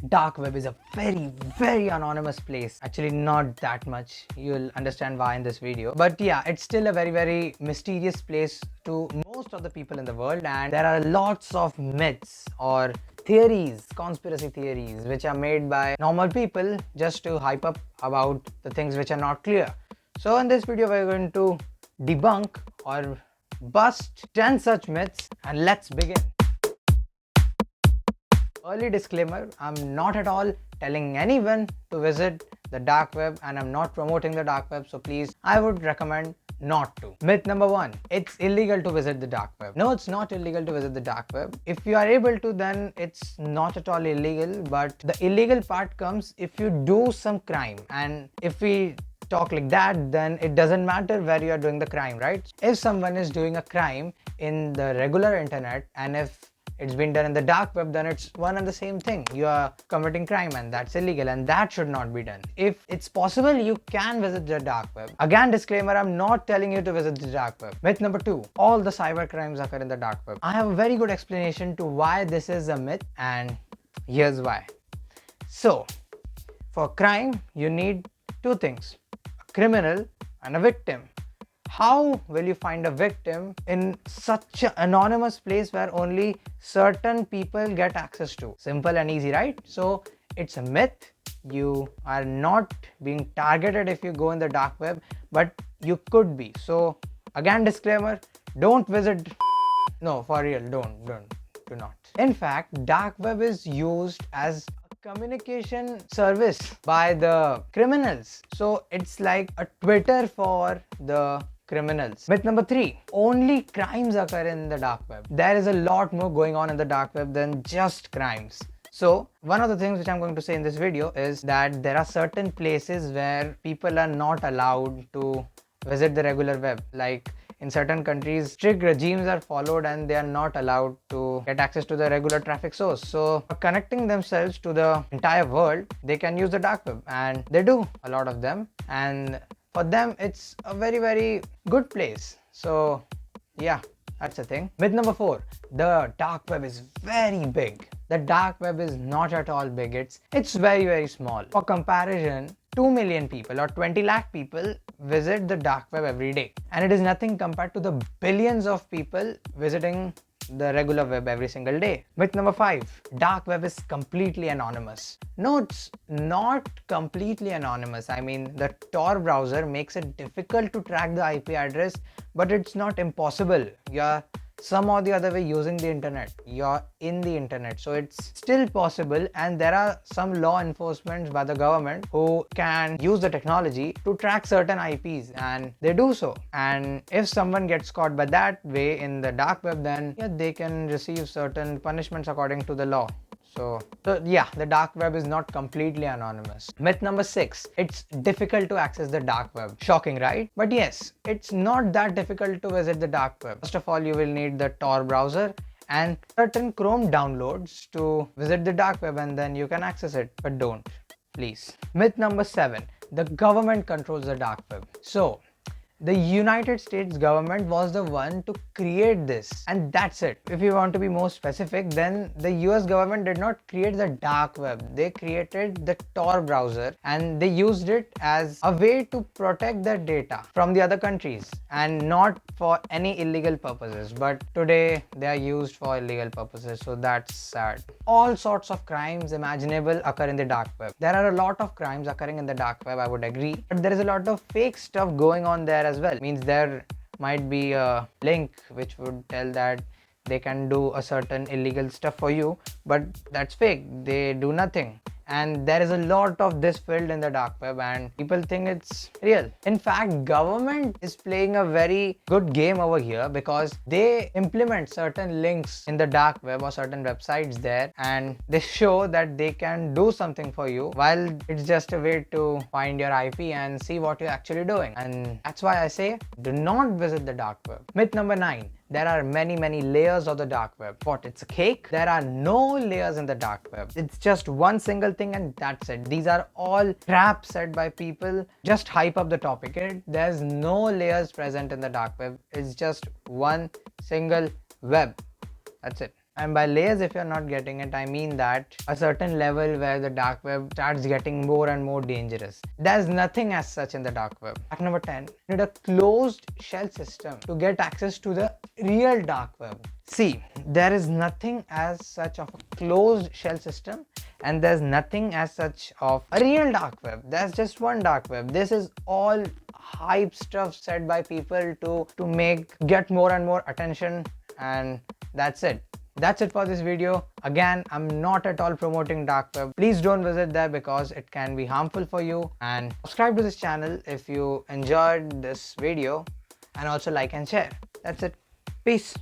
dark web is a very anonymous place. Actually, not that much. You'll understand why in this video. But yeah, it's still a very mysterious place to most of the people in the world, and there are lots of myths or theories, conspiracy theories, which are made by normal people just to hype up about the things which are not clear. So in this video, we're going to debunk or bust 10 such myths, and let's begin. Early disclaimer, I'm not at all telling anyone to visit the dark web, and I'm not promoting the dark web, so please, I would recommend not to. Myth number 1, it's illegal to visit the dark web. No, it's not illegal to visit the dark web. If you are able to, then it's not at all illegal, but the illegal part comes if you do some crime. And if we talk like that, then it doesn't matter where you are doing the crime, right? If someone is doing a crime in the regular internet, and if it's been done in the dark web, then it's one and the same thing. You are committing crime, and that's illegal, and that should not be done. If it's possible, you can visit the dark web. Again, disclaimer, I'm not telling you to visit the dark web. Myth number 2, all the cyber crimes occur in the dark web. I have a very good explanation to why this is a myth, and here's why. So, for crime, you need two things: a criminal and a victim. How will you find a victim in such an anonymous place where only certain people get access to? Simple and easy, right? So it's a myth. You are not being targeted if you go in the dark web, but you could be. So again, disclaimer, don't visit. No, for real, do not. In fact, dark web is used as communication service by the criminals. So it's like a Twitter for the criminals. Myth number 3, only crimes occur in the dark web. There is a lot more going on in the dark web than just crimes. So one of the things which I'm going to say in this video is that there are certain places where people are not allowed to visit the regular web. Like in certain countries, strict regimes are followed and they are not allowed to get access to the regular traffic source. So for connecting themselves to the entire world, they can use the dark web, and they do, a lot of them. And for them, it's a very good place. So yeah, that's the thing. Myth number 4, the dark web is very big. The dark web is not at all big. It's very small. For comparison, 2 million people or 20 lakh people visit the dark web every day, and it is nothing compared to the billions of people visiting the regular web every single day. Myth number 5, dark web is completely anonymous. No, it's not completely anonymous. I mean, the Tor browser makes it difficult to track the IP address, but it's not impossible. You're some or the other way using the internet. You're in the internet, so it's still possible, and there are some law enforcement by the government who can use the technology to track certain IPs, and they do so. And if someone gets caught by that way in the dark web, then yeah, they can receive certain punishments according to the law. So yeah, the dark web is not completely anonymous. Myth number 6, it's difficult to access the dark web. Shocking, right? But yes, it's not that difficult to visit the dark web. First of all, you will need the Tor browser and certain Chrome downloads to visit the dark web, and then you can access it. But don't, please. Myth number 7, the government controls the dark web. So the United States government was the one to create this, and that's it. If you want to be more specific, then the US government did not create the dark web. They created the Tor browser, and they used it as a way to protect their data from the other countries, and not for any illegal purposes. But today they are used for illegal purposes, so that's sad. All sorts of crimes imaginable occur in the dark web. There are a lot of crimes occurring in the dark web, I would agree, but there is a lot of fake stuff going on there as well. Means there might be a link which would tell that they can do a certain illegal stuff for you, but that's fake. They do nothing. And there is a lot of this filled in the dark web, and people think it's real. In fact, government is playing a very good game over here, because they implement certain links in the dark web or certain websites there, and they show that they can do something for you, while it's just a way to find your IP and see what you're actually doing. And that's why I say, do not visit the dark web. Myth number 9, there are many layers of the dark web. What, it's a cake? There are no layers in the dark web. It's just one single thing, and that's it. These are all traps set by people just hype up the topic. There's no layers present in the dark web. It's just one single web. That's it. And by layers, if you're not getting it, I mean that a certain level where the dark web starts getting more and more dangerous. There's nothing as such in the dark web. Fact number 10, you need a closed shell system to get access to the real dark web. See, there is nothing as such of a closed shell system, and there's nothing as such of a real dark web. There's just one dark web. This is all hype stuff said by people to get more and more attention, and that's it. That's it for this video. Again, I'm not at all promoting dark web. Please don't visit there because it can be harmful for you, and subscribe to this channel if you enjoyed this video, and also like and share. That's it. Peace.